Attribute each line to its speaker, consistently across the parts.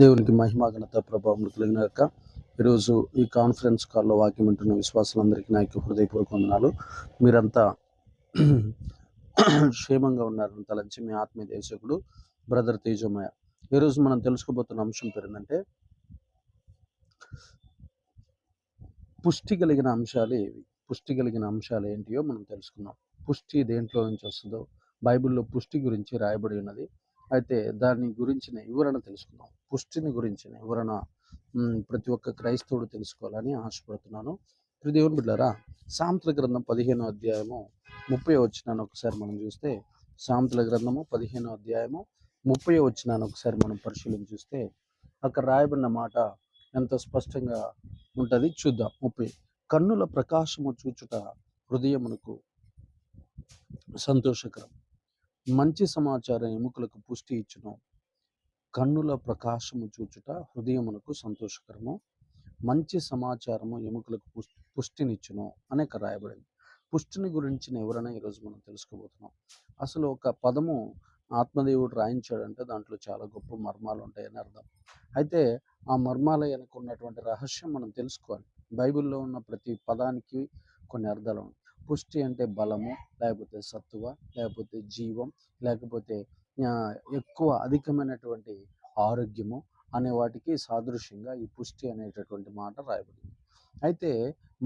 Speaker 1: దేవునికి మహిమ ఘనత ప్రభావం కలిగిన యొక్క ఈరోజు ఈ కాన్ఫరెన్స్ కాల్లో వాక్యం వింటున్న విశ్వాసులందరికీ నా యొక్క హృదయపూర్వక వందనాలు. మీరంతా క్షేమంగా ఉన్నారని తలంచి మీ ఆత్మీయ దేశకుడు బ్రదర్ తేజమయ్య. ఈరోజు మనం తెలుసుకోబోతున్న అంశం పేరు ఏంటంటే పుష్టి కలిగిన అంశాలు ఏవి, పుష్టి కలిగిన అంశాలు ఏంటియో మనం తెలుసుకుందాం. పుష్టి దేంట్లో నుంచి వస్తుందో బైబిల్లో పుష్టి గురించి రాయబడి ఉన్నది. అయితే దాని గురించిన వివరణ తెలుసుకుందాం. పుష్టిని గురించిన వివరణ ప్రతి ఒక్క క్రైస్తవుడు తెలుసుకోవాలని ఆశపడుతున్నాను. దేవుని బిడ్డలారా, సామెతల గ్రంథం 15వ అధ్యాయము 30వ వచనాన్ని ఒకసారి మనం చూస్తే, సామెతల గ్రంథము 15వ అధ్యాయము 30వ వచనాన్ని ఒకసారి మనం పరిశీలన చూస్తే అక్కడ రాయబడిన మాట ఎంత స్పష్టంగా ఉంటుంది చూద్దాం. 30 కన్నుల ప్రకాశము చూచుట హృదయమునకు సంతోషకరం, మంచి సమాచారం ఎముకలకు పుష్టి ఇచ్చును. కన్నుల ప్రకాశము చూచుట హృదయమునకు సంతోషకరము, మంచి సమాచారము ఎముకలకు పుష్టినిచ్చును అనేక రాయబడింది. పుష్టిని గురించిన వివరణ ఈరోజు మనం తెలుసుకోబోతున్నాం. అసలు ఒక పదము ఆత్మదేవుడు రాయించాడంటే దాంట్లో చాలా గొప్ప మర్మాలు ఉంటాయని అర్థం. అయితే ఆ మర్మాల వెనక ఉన్నటువంటి రహస్యం మనం తెలుసుకోవాలి. బైబిల్లో ఉన్న ప్రతి పదానికి కొన్ని అర్థాలు ఉన్నాయి. పుష్టి అంటే బలము, లేకపోతే సత్తువ, లేకపోతే జీవం, లేకపోతే ఎక్కువ అధికమైనటువంటి ఆరోగ్యము అనే వాటికి సాదృశ్యంగా ఈ పుష్టి అనేటటువంటి మాట రాయబడింది. అయితే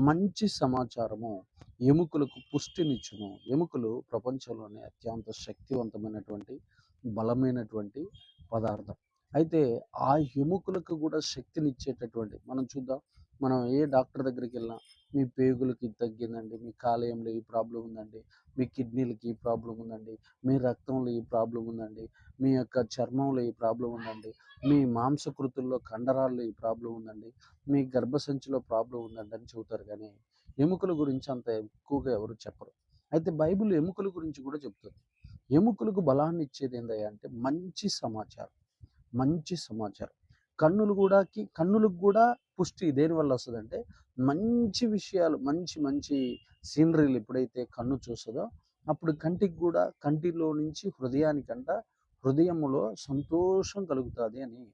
Speaker 1: మంచి సమాచారము ఎముకలకు పుష్టినిచ్చును. ఎముకలు ప్రపంచంలోనే అత్యంత శక్తివంతమైనటువంటి బలమైనటువంటి పదార్థం. అయితే ఆ ఎముకలకు కూడా శక్తినిచ్చేటటువంటి, మనం చూద్దాం, మనం ఏ డాక్టర్ దగ్గరికి వెళ్ళినా మీ పేగులకి తగ్గిందండి, మీ కాలేయంలో ఈ ప్రాబ్లం ఉందండి, మీ కిడ్నీలకి ఈ ప్రాబ్లం ఉందండి, మీ రక్తంలో ఈ ప్రాబ్లం ఉందండి, మీ యొక్క చర్మంలో ఈ ప్రాబ్లం ఉందండి, మీ మాంసకృతుల్లో కండరాల్లో ఈ ప్రాబ్లం ఉందండి, మీ గర్భసంచిలో ప్రాబ్లం ఉందండి అని చెబుతారు. కానీ ఎముకల గురించి అంత ఎక్కువగా ఎవరు చెప్పరు. అయితే బైబిల్ ఎముకల గురించి కూడా చెప్తుంది. ఎముకలకు బలాన్ని ఇచ్చేది ఏందయ్యా అంటే మంచి సమాచారం. మంచి సమాచారం. కన్నులకు కూడా పుష్టి దేనివల్ల వస్తుందంటే మంచి విషయాలు, మంచి మంచి సీనరీలు ఎప్పుడైతే కన్ను చూస్తుందో అప్పుడు కంటికి కూడా, కంటిలో నుంచి హృదయానికంట, హృదయములో సంతోషం కలుగుతుంది అని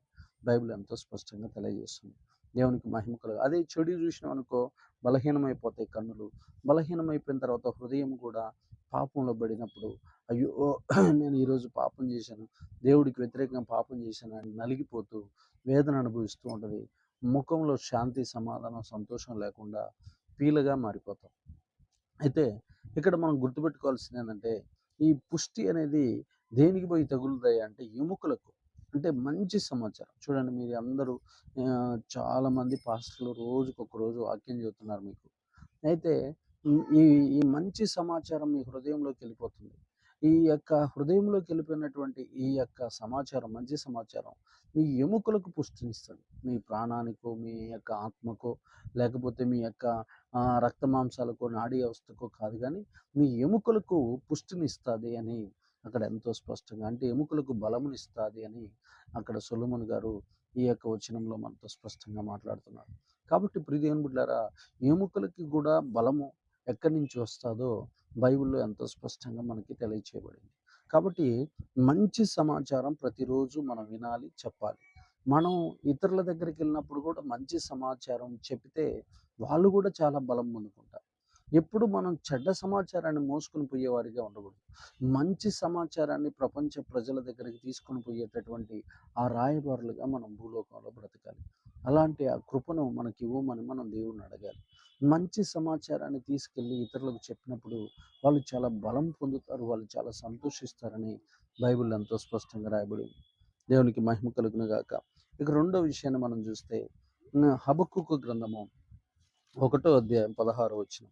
Speaker 1: బైబిల్ ఎంతో స్పష్టంగా తెలియజేస్తుంది. దేవునికి మహిమ కలుగు. అదే చెడు చూసినాం అనుకో, బలహీనమైపోతాయి కన్నులు. బలహీనమైపోయిన తర్వాత హృదయం కూడా పాపంలో పడినప్పుడు, అయ్యో నేను ఈరోజు పాపం చేశాను, దేవుడికి వ్యతిరేకంగా పాపం చేశాను అని నలిగిపోతూ వేదన అనుభవిస్తూ ఉంటుంది. ముఖంలో శాంతి, సమాధానం, సంతోషం లేకుండా పీలగా మారిపోతాం. అయితే ఇక్కడ మనం గుర్తుపెట్టుకోవాల్సింది ఏంటంటే ఈ పుష్టి అనేది దేనికి పోయి తగులుతాయి అంటే ఎముకలకు. అంటే మంచి సమాచారం. చూడండి, మీరు అందరూ చాలామంది పాస్టర్లు రోజుకొక రోజు వాక్యం చెబుతున్నారు మీకు. అయితే ఈ ఈ మంచి సమాచారం మీ హృదయంలోకి వెళ్ళిపోతుంది. ఈ యొక్క హృదయంలోకి వెళ్ళిపోయినటువంటి ఈ యొక్క సమాచారం, మంచి సమాచారం మీ ఎముకలకు పుష్టినిస్తుంది. మీ ప్రాణానికో, మీ యొక్క ఆత్మకో, లేకపోతే మీ యొక్క రక్త మాంసాలకో, నాడీ వ్యవస్థకో కాదు, కానీ మీ ఎముకలకు పుష్టినిస్తుంది అని అక్కడ ఎంతో స్పష్టంగా, అంటే ఎముకలకు బలమునిస్తుంది అని అక్కడ సొలొమోను గారు ఈ యొక్క వచనంలో మనతో స్పష్టంగా మాట్లాడుతున్నారు. కాబట్టి ప్రియ దేవుని బిడ్డలారా, ఎముకలకి కూడా బలము ఎక్కడి నుంచి వస్తుందో బైబిల్లో ఎంతో స్పష్టంగా మనకి తెలియచేయబడింది. కాబట్టి మంచి సమాచారం ప్రతిరోజు మనం వినాలి, చెప్పాలి. మనం ఇతరుల దగ్గరికి వెళ్ళినప్పుడు కూడా మంచి సమాచారం చెప్తే వాళ్ళు కూడా చాలా బలం పొందుకుంటారు. ఎప్పుడు మనం చెడ్డ సమాచారాన్ని మోసుకొని పోయేవారిగా ఉండకూడదు. మంచి సమాచారాన్ని ప్రపంచ ప్రజల దగ్గరికి తీసుకొని పోయేటటువంటి ఆ రాయబారులుగా మనం భూలోకంలో బ్రతకాలి. అలాంటి ఆ కృపను మనకి ఇవ్వమని మనం దేవుణ్ణి అడగాలి. మంచి సమాచారాన్ని తీసుకెళ్ళి ఇతరులకు చెప్పినప్పుడు వాళ్ళు చాలా బలం పొందుతారు, వాళ్ళు చాలా సంతోషిస్తారని బైబిల్ ఎంతో స్పష్టంగా రాయబడింది. దేవునికి మహిమ కలుగును గాక. ఇక రెండో విషయాన్ని మనం చూస్తే హబక్కూకు గ్రంథము 1వ అధ్యాయం 16వ వచనం.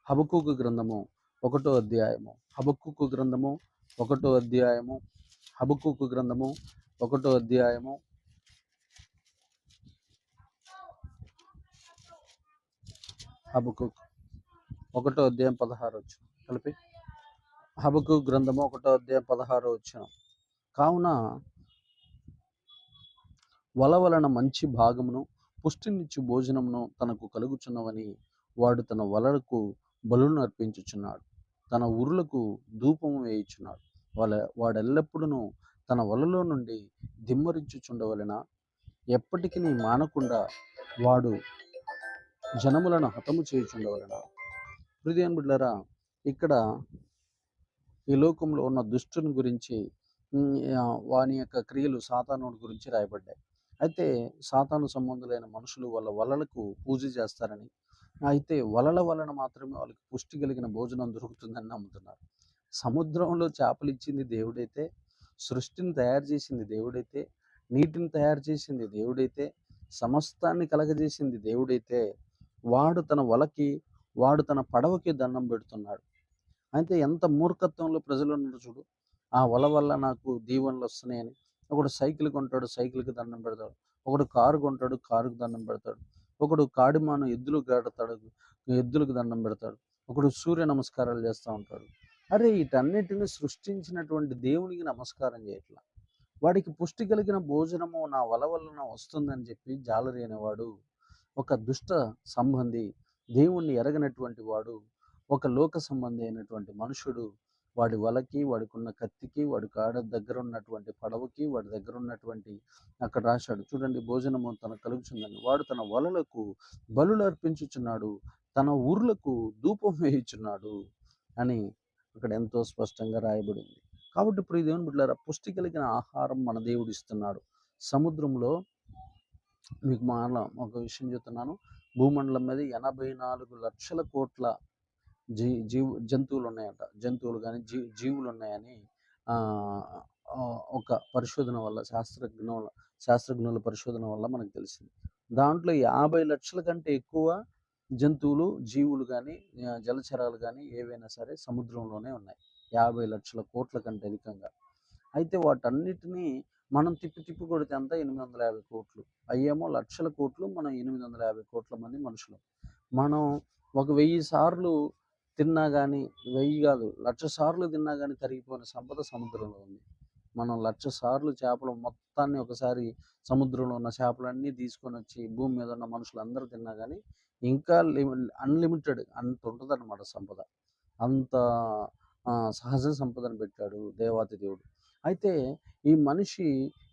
Speaker 1: హబక్కూకు గ్రంథము 1వ అధ్యాయము, హబక్కూకు గ్రంథము 1వ అధ్యాయము, హబక్కూకు గ్రంథము 1వ అధ్యాయము, హబక్కూకు 1వ అధ్యాయం 16వ వచనం కలిపి. హబక్కూకు గ్రంథము 1వ అధ్యాయం 16వ వచనం. కావున వలన మంచి భాగమును, పుష్టినిచ్చు భోజనమును తనకు కలుగుచున్నవని వాడు తన వలలకు బలులను అర్పించుచున్నాడు, తన ఉరులకు ధూపము వేయుచున్నాడు. వాడెల్లప్పుడూ తన వలలో నుండి దిమ్మరించుచుండవలెన ఎప్పటికీ మానకుండా వాడు జనములను హతము చేయుచుండవలన. హృదయం బిడ్డలారా, ఇక్కడ ఈ లోకంలో ఉన్న దుష్టుని గురించి వాని యొక్క క్రియలు సాతానుడి గురించి రాయబడ్డాయి. అయితే సాతాను సంబంధులైన మనుషులు వాళ్ళ వలలకు పూజ చేస్తారని, అయితే వలల వలన మాత్రమే వాళ్ళకి పుష్టి కలిగిన భోజనం దొరుకుతుందని నమ్ముతున్నారు. సముద్రంలో చేపలు ఇచ్చింది దేవుడైతే, సృష్టిని తయారు చేసింది దేవుడైతే, నీటిని తయారు చేసింది దేవుడైతే, సమస్తాన్ని కలగజేసింది దేవుడైతే, వాడు తన వలకి, వాడు తన పడవకి దండం పెడుతున్నాడు. అయితే ఎంత మూర్ఖత్వంలో ప్రజలు ఉన్నారు చూడు. ఆ వల వల్ల నాకు దీవెనలు వస్తున్నాయని ఒకడు సైకిల్ కొంటాడు, సైకిల్కి దండం పెడతాడు. ఒకడు కారు కొంటాడు, కారుకు దండం పెడతాడు. ఒకడు కాడిమాను ఎద్దులు కడతాడు, ఎద్దులకు దండం పెడతాడు. ఒకడు సూర్య నమస్కారాలు చేస్తూ ఉంటాడు. అరే, వీటన్నిటిని సృష్టించినటువంటి దేవునికి నమస్కారం చేయట్లా. వాడికి పుష్టి కలిగిన భోజనము నా వల వలన వస్తుందని చెప్పి జాలరి అనేవాడు ఒక దుష్ట సంబంధి, దేవుణ్ణి ఎరగనటువంటి వాడు, ఒక లోక సంబంధి అయినటువంటి మనుషుడు వాడి వలకి, వాడికున్న కత్తికి, వాడి కాడ దగ్గర ఉన్నటువంటి పడవకి, వాడి దగ్గర ఉన్నటువంటి అక్కడ రాశాడు చూడండి, భోజనము తనకు కలుగుతుందని. వాడు తన వలలకు బలులు అర్పించుచున్నాడు, తన ఊర్లకు ధూపం వేయుచున్నాడు అని అక్కడ ఎంతో స్పష్టంగా రాయబడింది. కాబట్టి ఇప్పుడు దేవుని బిడ్డలారా, పుష్టి కలిగిన ఆహారం మన దేవుడు ఇస్తున్నాడు. సముద్రంలో మీకు ఒక విషయం చెప్తున్నాను. భూమండలం మీద 84 లక్షల కోట్ల జంతువులు ఉన్నాయంట. జంతువులు కానీ జీవులు ఉన్నాయని ఒక పరిశోధన వల్ల శాస్త్రజ్ఞుల పరిశోధన వల్ల మనకు తెలిసింది. దాంట్లో 50 లక్షల కంటే ఎక్కువ జంతువులు, జీవులు కానీ, జలచరాలు కానీ ఏవైనా సరే సముద్రంలోనే ఉన్నాయి. 50 లక్షల కోట్ల కంటే అధికంగా. అయితే వాటన్నిటినీ మనం తిప్పి కొడితే అంతా 850 కోట్లు. అయ్యేమో లక్షల కోట్లు, మనం 850 కోట్ల మంది మనుషులు. మనం ఒక 1000 సార్లు తిన్నా కానీ, 1000 కాదు 1,00,000 సార్లు తిన్నా కానీ తరిగిపోయిన సంపద సముద్రంలో ఉంది. మనం 1,00,000 సార్లు చేపలు మొత్తాన్ని ఒకసారి సముద్రంలో ఉన్న చేపలన్నీ తీసుకొని వచ్చి భూమి మీద ఉన్న మనుషులందరూ తిన్నా కానీ ఇంకా అన్లిమిటెడ్ అంత ఉంటుందన్నమాట సంపద. అంత సహజ సంపదను పెట్టాడు దేవాతి దేవుడు. అయితే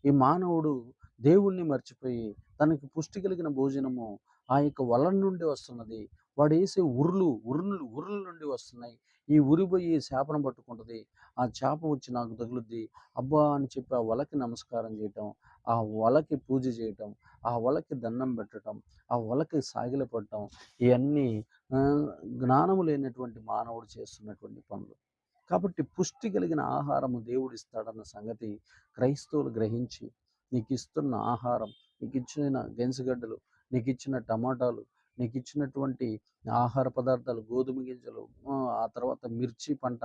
Speaker 1: ఈ మానవుడు దేవుణ్ణి మర్చిపోయి తనకి పుష్టి కలిగిన భోజనము ఆ యొక్క వలన నుండి వస్తున్నది. వాడు వేసే ఉరుల నుండి వస్తున్నాయి. ఈ ఉరి పోయి చేపను పట్టుకుంటుంది. ఆ చేప వచ్చి నాకు తగులుద్ది అబ్బా అని చెప్పి ఆ వలకి నమస్కారం చేయటం, ఆ వలకి పూజ చేయటం, ఆ వలకి దండం పెట్టడం, ఆ వలకి సాగిలపడటం, ఇవన్నీ జ్ఞానము లేనటువంటి మానవుడు చేస్తున్నటువంటి పనులు. కాబట్టి పుష్టి కలిగిన ఆహారము దేవుడు ఇస్తాడన్న సంగతి క్రైస్తవులు గ్రహించి, నీకు ఇస్తున్న ఆహారం, నీకు ఇచ్చిన గెంసుగడ్డలు, నీకు ఇచ్చిన టమాటాలు, నీకు ఇచ్చినటువంటి ఆహార పదార్థాలు, గోధుమ గింజలు, ఆ తర్వాత మిర్చి పంట,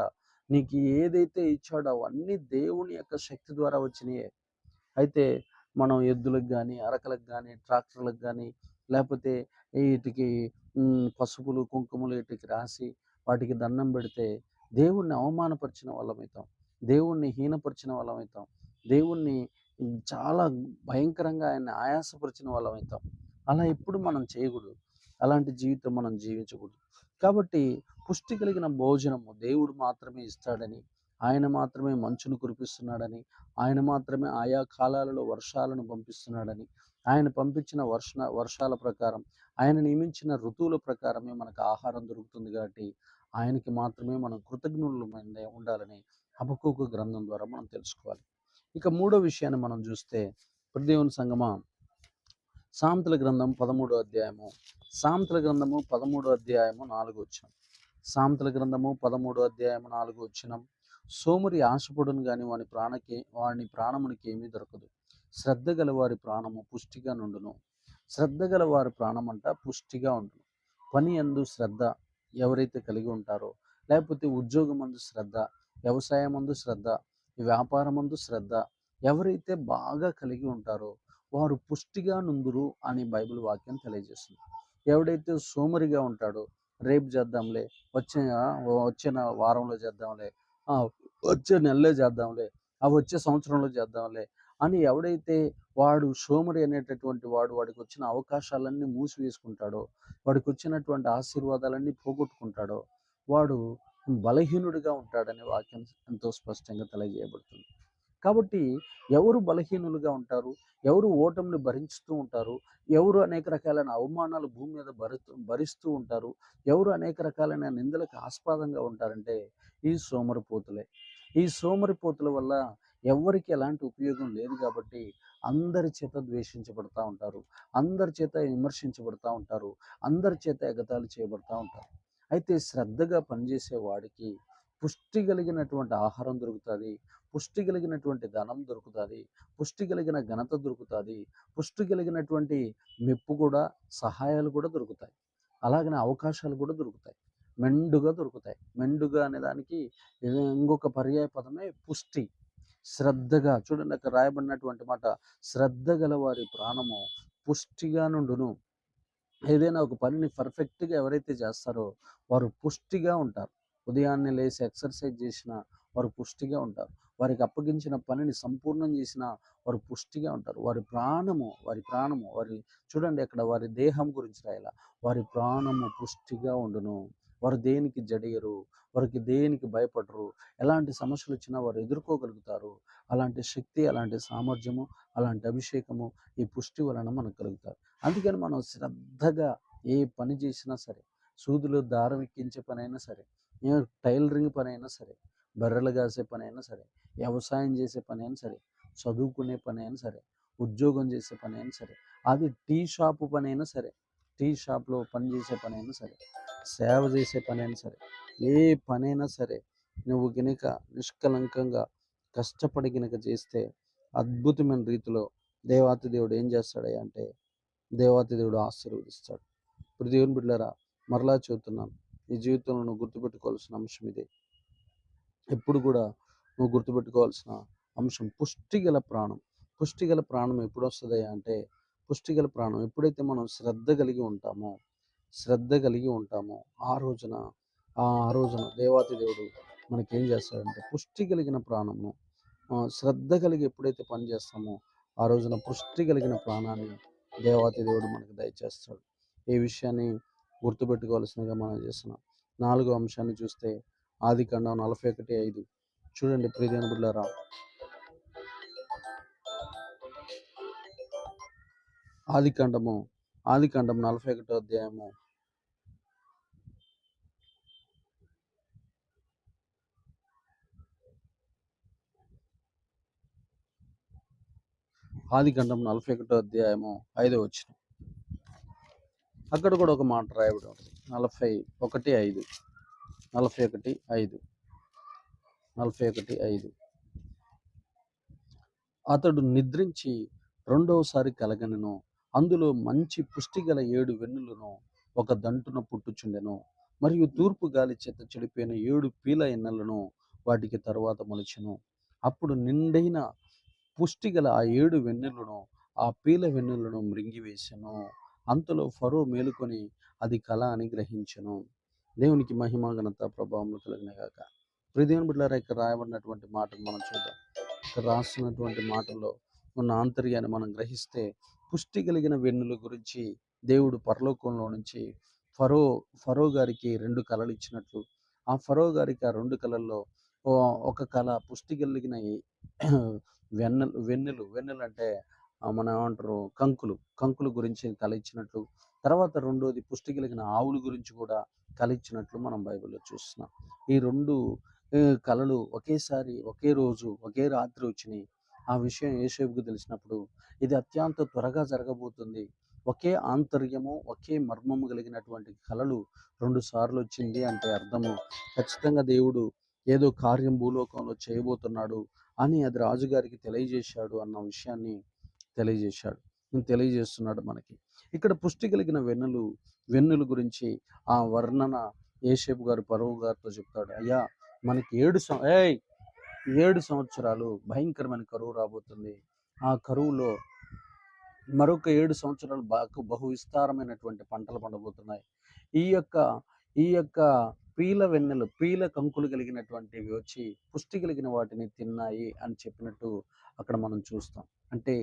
Speaker 1: నీకు ఏదైతే ఇచ్చాడో అవన్నీ దేవుని యొక్క శక్తి ద్వారా వచ్చినాయే. అయితే మనం ఎద్దులకు కానీ, అరకలకు కానీ, ట్రాక్టర్లకు కానీ, లేకపోతే వీటికి పసుపులు కుంకుమలు వీటికి రాసి వాటికి దండం పెడితే దేవుణ్ణి అవమానపరిచిన వాళ్ళమవుతాం, దేవుణ్ణి హీనపరిచిన వాళ్ళమవుతాం, దేవుణ్ణి చాలా భయంకరంగా ఆయన్ని ఆయాసపరిచిన వాళ్ళమవుతాం. అలా ఎప్పుడు మనం చేయకూడదు. అలాంటి జీవితం మనం జీవించకూడదు. కాబట్టి పుష్టి కలిగిన భోజనము దేవుడు మాత్రమే ఇస్తాడని, ఆయన మాత్రమే మంచును కురిపిస్తున్నాడని, ఆయన మాత్రమే ఆయా కాలాలలో వర్షాలను పంపిస్తున్నాడని, ఆయన పంపించిన వర్షాల ప్రకారం, ఆయన నియమించిన ఋతువుల ప్రకారమే మనకు ఆహారం దొరుకుతుంది. కాబట్టి ఆయనకి మాత్రమే మనం కృతజ్ఞులు ఉండాలని హబక్కూకు గ్రంథం ద్వారా మనం తెలుసుకోవాలి. ఇక మూడో విషయాన్ని మనం చూస్తే, దేవుని సంగమా, సామెతల గ్రంథం 13వ అధ్యాయము, సామెతల గ్రంథము 13వ అధ్యాయము 4వ వచనం. సామెతల గ్రంథము 13వ అధ్యాయము 4వ వచనం. సోమరి ఆశపడును గాని వాని ప్రాణమునికి ఏమీ దొరకదు. శ్రద్ధ గల వారి ప్రాణము పుష్టిగా నుండును. శ్రద్ధ గల వారి ప్రాణం అంట పుష్టిగా ఉండును. పని యందు శ్రద్ధ ఎవరైతే కలిగి ఉంటారో, లేకపోతే ఉద్యోగం అందు శ్రద్ధ, వ్యవసాయం అందు శ్రద్ధ, వ్యాపారం అందు శ్రద్ధ ఎవరైతే బాగా కలిగి ఉంటారో వారు పుష్టిగా నుందురు అని బైబిల్ వాక్యం తెలియజేస్తుంది. ఎవడైతే సోమరిగా ఉంటాడో, రేపు చేద్దాంలే, వచ్చే వారంలో చేద్దాంలే, వచ్చే నెలలో చేద్దాంలే, వచ్చే సంవత్సరంలో చేద్దాంలే అని ఎవడైతే వాడు సోమరి అనేటటువంటి వాడికి వచ్చిన అవకాశాలన్నీ మూసివేసుకుంటాడో, వాడికి వచ్చినటువంటి ఆశీర్వాదాలన్నీ పోగొట్టుకుంటాడో, వాడు బలహీనుడిగా ఉంటాడని వాక్యం ఎంతో స్పష్టంగా తెలియజేయబడుతుంది. కాబట్టి ఎవరు బలహీనులుగా ఉంటారు, ఎవరు ఓటమిని భరిస్తూ ఉంటారు, ఎవరు అనేక రకాలైన అవమానాలు భూమి మీద భరిస్తూ ఉంటారు, ఎవరు అనేక రకాలైన నిందలకు ఆస్పదంగా ఉంటారంటే ఈ సోమరిపోతులే. ఈ సోమరిపోతుల వల్ల ఎవ్వరికి ఎలాంటి ఉపయోగం లేదు కాబట్టి అందరి చేత ద్వేషించబడతా ఉంటారు, అందరి చేత విమర్శించబడతా ఉంటారు, అందరి చేత ఎగతాళి చేయబడతా ఉంటారు. అయితే శ్రద్ధగా పనిచేసే వాడికి పుష్టి కలిగినటువంటి ఆహారం దొరుకుతుంది, పుష్టి కలిగినటువంటి ధనం దొరుకుతుంది, పుష్టి కలిగిన ఘనత దొరుకుతుంది, పుష్టి కలిగినటువంటి మెప్పు కూడా, సహాయాలు కూడా దొరుకుతాయి. అలాగనే అవకాశాలు కూడా దొరుకుతాయి, మెండుగా దొరుకుతాయి. మెండుగా అనే దానికి ఇంకొక పర్యాయ పదమే పుష్టి. శ్రద్ధగా చూడండి, అక్కడ రాయబడినటువంటి మాట, శ్రద్ధ గల వారి ప్రాణము పుష్టిగా నుండును. ఏదైనా ఒక పనిని పర్ఫెక్ట్గా ఎవరైతే చేస్తారో వారు పుష్టిగా ఉంటారు. ఉదయాన్నే లేచి ఎక్సర్సైజ్ చేసిన వారు పుష్టిగా ఉంటారు. వారికి అప్పగించిన పనిని సంపూర్ణం చేసిన వారు పుష్టిగా ఉంటారు. వారి చూడండి, అక్కడ వారి దేహం గురించి రాయాల, వారి ప్రాణము పుష్టిగా ఉండును. వారు దేనికి జడియరు, వారికి దేనికి భయపడరు, ఎలాంటి సమస్యలు వచ్చినా వారు ఎదుర్కోగలుగుతారు. అలాంటి శక్తి, అలాంటి సామర్థ్యము, అలాంటి అభిషేకము ఈ పుష్టి వలన మనకు కలుగుతారు. అందుకని మనం శ్రద్ధగా ఏ పని చేసినా సరే, సూదులు దారం ఎక్కించే పని అయినా సరే, టైలరింగ్ పని అయినా సరే, బర్రెలు కాసే పని అయినా సరే, వ్యవసాయం చేసే పని అయినా సరే, చదువుకునే పని అయినా సరే, ఉద్యోగం చేసే పని అయినా సరే, అది టీ షాపు పని అయినా సరే, టీ షాప్లో పని చేసే పని అయినా సరే, సేవ చేసే పని అయినా సరే, ఏ పనైనా సరే నువ్వు గినక నిష్కలంకంగా కష్టపడి గినక చేస్తే అద్భుతమైన రీతిలో దేవాతి దేవుడు ఏం చేస్తాడు అంటే దేవాతి దేవుడు ఆశీర్వదిస్తాడు. ఇప్పుడు దేవుని బిడ్డలారా, మరలా చెబుతున్నాను, నీ జీవితంలో నువ్వు గుర్తుపెట్టుకోవాల్సిన అంశం ఇదే. ఎప్పుడు కూడా నువ్వు గుర్తుపెట్టుకోవాల్సిన అంశం పుష్టిగల ప్రాణం. పుష్టిగల ప్రాణం ఎప్పుడు వస్తుంది అంటే, పుష్టిగల ప్రాణం ఎప్పుడైతే మనం శ్రద్ధ కలిగి ఉంటామో ఆ రోజున దేవాతి దేవుడు మనకేం చేస్తాడంటే పుష్టి కలిగిన ప్రాణము, శ్రద్ధ కలిగి ఎప్పుడైతే పని చేస్తామో ఆ రోజున పుష్టి కలిగిన ప్రాణాన్ని దేవాతి దేవుడు మనకు దయచేస్తాడు. ఈ విషయాన్ని గుర్తుపెట్టుకోవాల్సిందిగా మనం చేస్తున్నాం. 4వ అంశాన్ని చూస్తే ఆదికాండం 41:5. చూడండి ప్రియమైన బిడ్డలారా, ఆదికాండం 41వ అధ్యాయము ఆదికాండం 41వ అధ్యాయము 5వ వచనం. అక్కడ కూడా ఒక మాట రాయబడి ఉంటుంది. 41:5 అతడు నిద్రించి రెండవసారి కలగనెను, అందులో మంచి పుష్టి గల 7 వెన్నులను ఒక దంటున పుట్టుచుండెను, మరియు తూర్పు గాలి చేత చెడిపోయిన 7 పీల ఎన్నెలను వాటికి తరువాత మొలిచెను. అప్పుడు నిండైన పుష్టిగల ఆ 7 వెన్నులను ఆ పీల వెన్నులను మృంగివేశెను. అంతలో ఫరో మేలుకొని అది కల అని గ్రహించెను. దేవునికి మహిమ ఘనత ప్రభావములు కలిగినగాక. ప్రియదేవుని బిడ్డలారా, ఇక్కడ రాయబడినటువంటి మాటను మనం చూద్దాం. ఇక్కడ రాసినటువంటి మాటల్లో ఉన్న ఆంతర్యాన్ని మనం గ్రహిస్తే, పుష్టి కలిగిన వెన్నుల గురించి దేవుడు పరలోకంలో నుంచి ఫరో గారికి 2 కళలు ఇచ్చినట్లు, ఆ ఫరో గారికి ఆ 2 కళల్లో ఒక కళ పుష్టి కలిగిన వెన్నెలు అంటే మనం ఏమంటారు, కంకులు గురించి కళ ఇచ్చినట్లు, తర్వాత రెండోది పుష్టి కలిగిన ఆవుల గురించి కూడా కళ ఇచ్చినట్లు మనం బైబిల్లో చూస్తున్నాం. ఈ 2 కళలు ఒకేసారి, ఒకే రోజు, ఒకే రాత్రి వచ్చినాయి. ఆ విషయం యోసేపుకు తెలిసినప్పుడు ఇది అత్యంత త్వరగా జరగబోతుంది, ఒకే ఆంతర్యము, ఒకే మర్మము కలిగినటువంటి కళలు 2 సార్లు వచ్చింది అంటే అర్థము ఖచ్చితంగా దేవుడు ఏదో కార్యం భూలోకంలో చేయబోతున్నాడు అని అది రాజుగారికి తెలియజేశాడు అన్న విషయాన్ని తెలియజేస్తున్నాడు మనకి. ఇక్కడ పుష్టి కలిగిన వెన్నుల గురించి ఆ వర్ణన యోసేపు గారు ఫరో గారితో చెప్తాడు. అయ్యా, మనకి 7 సంవత్సరాలు భయంకరమైన కరువు రాబోతుంది. ఆ కరువులో మరొక 7 సంవత్సరాలు బహు విస్తారమైనటువంటి పంటలు పండబోతున్నాయి. ఈ యొక్క పీల కంకులు కలిగినటువంటివి వచ్చి పుష్టి కలిగిన వాటిని తిన్నాయి అని చెప్పినట్టు అక్కడ మనం చూస్తాం. అంటే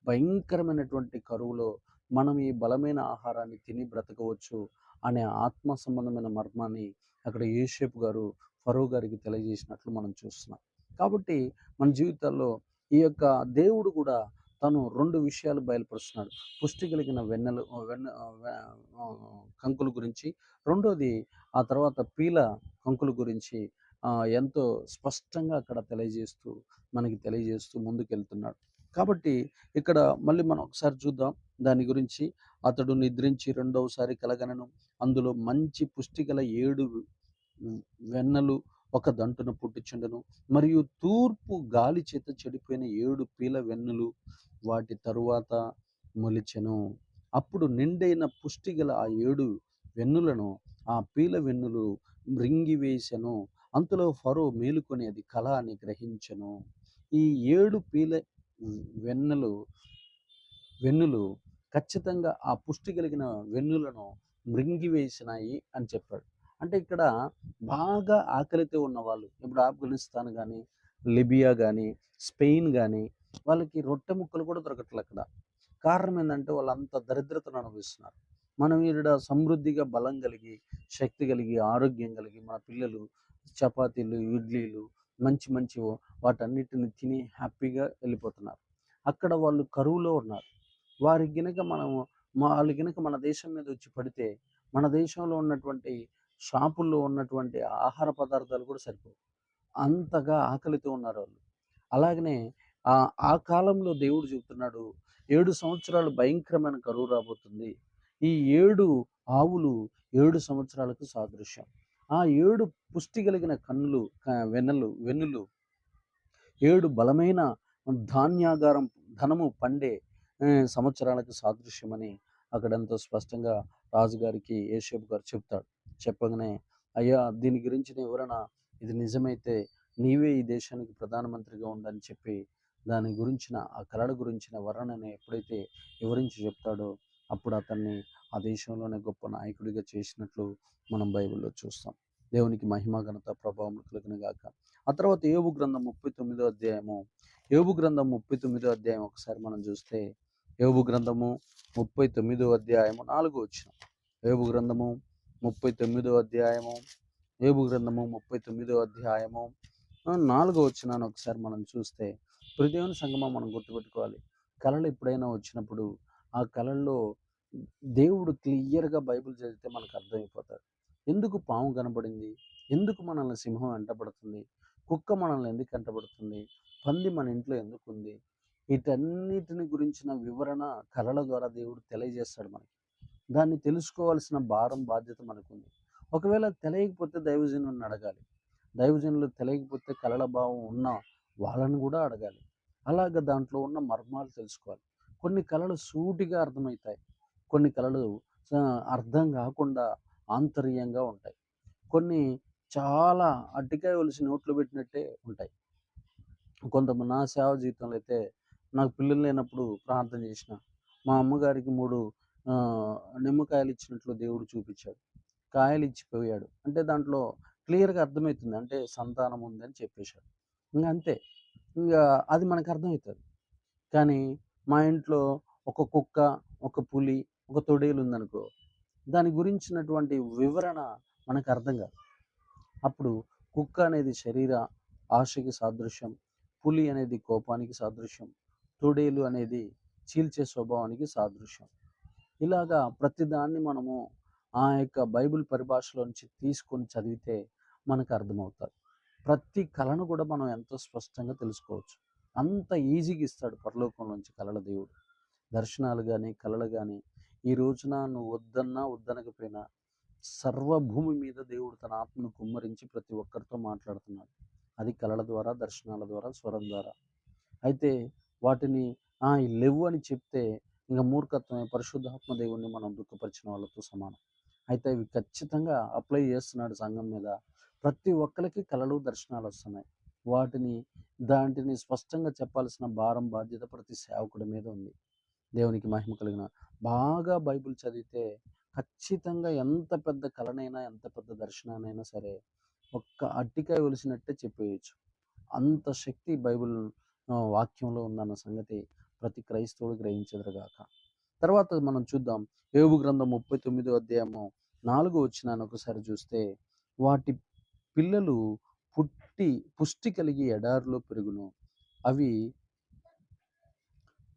Speaker 1: భయంకరమైనటువంటి కరువులో మనం ఈ బలమైన ఆహారాన్ని తిని బ్రతకవచ్చు అనే ఆత్మ సంబంధమైన మర్మాన్ని అక్కడ యోసేపు గారు ఫరో గారికి తెలియజేసినట్లు మనం చూస్తున్నాం. కాబట్టి మన జీవితాల్లో ఈ యొక్క దేవుడు కూడా తను 2 విషయాలు బయలుపరుస్తున్నాడు. పుష్టి కలిగిన కంకుల గురించి, రెండోది ఆ తర్వాత పీల కంకుల గురించి ఎంతో స్పష్టంగా అక్కడ తెలియజేస్తూ ముందుకెళ్తున్నాడు. కాబట్టి ఇక్కడ మళ్ళీ మనం ఒకసారి చూద్దాం దాని గురించి. అతడు నిద్రించి రెండవసారి కలగనెను. అందులో మంచి పుష్టి గల 7 వెన్నలు ఒక దంటున పుట్టుచుండెను. మరియు తూర్పు గాలి చేత చెడిపోయిన 7 పీల వెన్నులు వాటి తరువాత మొలిచెను. అప్పుడు నిండైన పుష్టి గల ఆ 7 వెన్నులను ఆ పీల వెన్నులు మృంగివేసెను. అంతలో ఫరో మేలుకొని అది కల అని గ్రహించెను. ఈ 7 పీల వెన్నెలు వెన్నులు ఖచ్చితంగా ఆ పుష్టి కలిగిన వెన్నులను మృంగివేసినాయి అని చెప్పాడు. అంటే ఇక్కడ బాగా ఆకలితో ఉన్నవాళ్ళు, ఇప్పుడు ఆఫ్ఘనిస్తాన్ కానీ, లిబియా కానీ, స్పెయిన్ కానీ, వాళ్ళకి రొట్టె ముక్కలు కూడా దొరకట్లే అక్కడ. కారణం ఏంటంటే వాళ్ళంత దరిద్రతను అనుభవిస్తున్నారు. మనం ఈడ సమృద్ధిగా బలం కలిగి, శక్తి కలిగి, ఆరోగ్యం కలిగి మన పిల్లలు చపాతీలు, ఇడ్లీలు మంచి మంచి వాటన్నిటిని తిని హ్యాపీగా వెళ్ళిపోతున్నారు. అక్కడ వాళ్ళు కరువులో ఉన్నారు. వారికి గినక వాళ్ళు గినక మన దేశం మీద వచ్చి పడితే, మన దేశంలో ఉన్నటువంటి షాపుల్లో ఉన్నటువంటి ఆహార పదార్థాలు కూడా సరిపోవు. అంతగా ఆకలితో ఉన్నారు వాళ్ళు. అలాగనే ఆ కాలంలో దేవుడు చెబుతున్నాడు, 7 సంవత్సరాలు భయంకరమైన కరువు రాబోతుంది. ఈ 7 ఆవులు 7 సంవత్సరాలకు సాదృశ్యం. ఆ 7 పుష్టి కలిగిన వెన్నులు 7 బలమైన ధాన్యాగారం ధనము పండే సంవత్సరాలకు సాదృశ్యమని అక్కడంతా స్పష్టంగా రాజుగారికి యోసేపు గారు చెప్తాడు. చెప్పగానే, అయ్యా దీని గురించిన వివరణ ఇది నిజమైతే నీవే ఈ దేశానికి ప్రధానమంత్రిగా ఉండని చెప్పి దాని గురించిన ఆ కళల గురించిన వర్ణనని ఎప్పుడైతే వివరించి చెప్తాడో అప్పుడు అతన్ని ఆ దేశంలోనే గొప్ప నాయకుడిగా చేసినట్లు మనం బైబిల్లో చూస్తాం. దేవునికి మహిమ ఘనత ప్రభావం కలుగును గాక. ఆ తర్వాత యోబు గ్రంథం 39వ అధ్యాయము. యోబు గ్రంథం 39వ అధ్యాయం ఒకసారి మనం చూస్తే, యోబు గ్రంథము 39వ అధ్యాయము 4వ వచనం. యోబు గ్రంథము 39వ అధ్యాయము యోబు గ్రంథము 39వ అధ్యాయము 4వ వచనాన్ని ఒకసారి మనం చూస్తే, దేవుని సంగమం మనం గుర్తుపెట్టుకోవాలి. కళలు ఎప్పుడైనా వచ్చినప్పుడు ఆ కళల్లో దేవుడు క్లియర్గా బైబిల్ చదివితే మనకు అర్థమైపోతాడు. ఎందుకు పాము కనబడింది, ఎందుకు మనల్ని సింహం వెంటబడుతుంది, కుక్క మనల్ని ఎందుకు వెంటబడుతుంది, పంది మన ఇంట్లో ఎందుకు ఉంది, వీటన్నిటిని గురించిన వివరణ కళల ద్వారా దేవుడు తెలియజేస్తాడు మనకి. దాన్ని తెలుసుకోవాల్సిన బాధ్యత మనకుంది. ఒకవేళ తెలియకపోతే దైవజనులను అడగాలి. దైవజనులు తెలియకపోతే కళల భావం ఉన్న వాళ్ళని కూడా అడగాలి. అలాగ దాంట్లో ఉన్న మర్మాలు తెలుసుకోవాలి. కొన్ని కళలు సూటిగా అర్థమవుతాయి, కొన్ని కళలు అర్థం కాకుండా ఆంతర్యంగా ఉంటాయి. కొన్ని చాలా అట్టికాయ ఒలిసి నోట్లో పెట్టినట్టే ఉంటాయి. కొంతమంది నా సేవ జీవితంలో అయితే నాకు పిల్లలు లేనప్పుడు ప్రార్థన చేసిన మా అమ్మగారికి 3 నిమ్మకాయలు ఇచ్చినట్లు దేవుడు చూపించాడు. కాయలు ఇచ్చిపోయాడు అంటే దాంట్లో క్లియర్గా అర్థమవుతుంది, అంటే సంతానం ఉందని చెప్పేశాడు. ఇంకా అంతే, ఇంకా అది మనకు అర్థమవుతుంది. కానీ మా ఇంట్లో ఒక కుక్క, ఒక పులి, ఒక తొడేలు ఉందనుకో, దాని గురించినటువంటి వివరణ మనకు అర్థం కాదు. అప్పుడు కుక్క అనేది శరీర ఆశకి సాదృశ్యం, పులి అనేది కోపానికి సాదృశ్యం, తొడేలు అనేది చీల్చే స్వభావానికి సాదృశ్యం. ఇలాగా ప్రతిదాన్ని మనము ఆ యొక్క బైబిల్ పరిభాషలో నుంచి తీసుకొని చదివితే మనకు అర్థమవుతుంది. ప్రతి కళను కూడా మనం ఎంతో స్పష్టంగా తెలుసుకోవచ్చు. అంత ఈజీగా ఇస్తాడు పరలోకం నుంచి కళల దేవుడు. దర్శనాలు కానీ కళలు కానీ ఈ రోజున నువ్వు వద్దన్నా వద్దనకపోయినా సర్వభూమి మీద దేవుడు తన ఆత్మను కుమ్మరించి ప్రతి ఒక్కరితో మాట్లాడుతున్నాడు. అది కళల ద్వారా, దర్శనాల ద్వారా, స్వరం ద్వారా. అయితే వాటిని లేవు అని చెప్తే ఇంకా మూర్ఖత్వమే, పరిశుద్ధాత్మ దేవుణ్ణి మనం దుఃఖపరిచిన వాళ్ళతో సమానం. అయితే ఇవి ఖచ్చితంగా అప్లై చేస్తున్నాడు సంఘం మీద. ప్రతి ఒక్కరికి కళలు, దర్శనాలు వస్తున్నాయి. దాంటిని స్పష్టంగా చెప్పాల్సిన బాధ్యత ప్రతి సేవకుడి మీద ఉంది. దేవునికి మహిమ కలిగిన బాగా బైబిల్ చదివితే ఖచ్చితంగా ఎంత పెద్ద కళనైనా, ఎంత పెద్ద దర్శనానైనా సరే ఒక్క అట్టికాయ ఒలిసినట్టే చెప్పేయచ్చు. అంత శక్తి బైబిల్ వాక్యంలో ఉందన్న సంగతి ప్రతి క్రైస్తవుడు గ్రహించెదరుగాక. తర్వాత మనం చూద్దాం యోబు గ్రంథం 39వ అధ్యాయము 4వ వచనాన్ని ఒకసారి చూస్తే, వాటి పిల్లలు పుష్టి కలిగి ఎడారిలో పెరుగును. అవి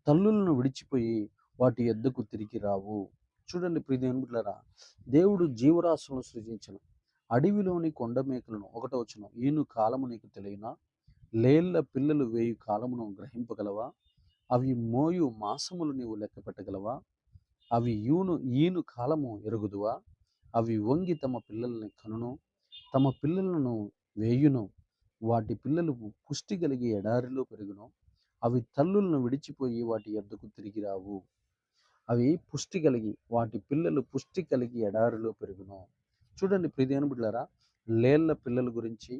Speaker 1: తల్లులను విడిచిపోయి వాటి యొద్దకు తిరిగి రావు. చూడండి ప్రియ దేవుని బిడ్డలారా, దేవుడు జీవరాశులను సృజించెను. అడవిలోని కొండ మేకలను, 1వ వచనం, ఈను కాలము నీకు తెలియనా? లేళ్ల పిల్లలు వేయు కాలమును గ్రహింపగలవా? అవి మోయు మాసములు నీవు లెక్క పెట్టగలవా? అవి ఈను కాలము ఎరుగుదువా? అవి వంగి తమ పిల్లల్ని కనును, తమ పిల్లలను వేయును. వాటి పిల్లలు పుష్టి కలిగి ఎడారిలో పెరుగును. అవి తల్లులను విడిచిపోయి వాటి యొద్దకు తిరిగి రావు. అవి పుష్టి కలిగి, వాటి పిల్లలు పుష్టి కలిగి ఎడారిలో పెరుగును. చూడండి ప్రియ దేవుని బిడ్డలారా, లేళ్ల పిల్లల గురించి,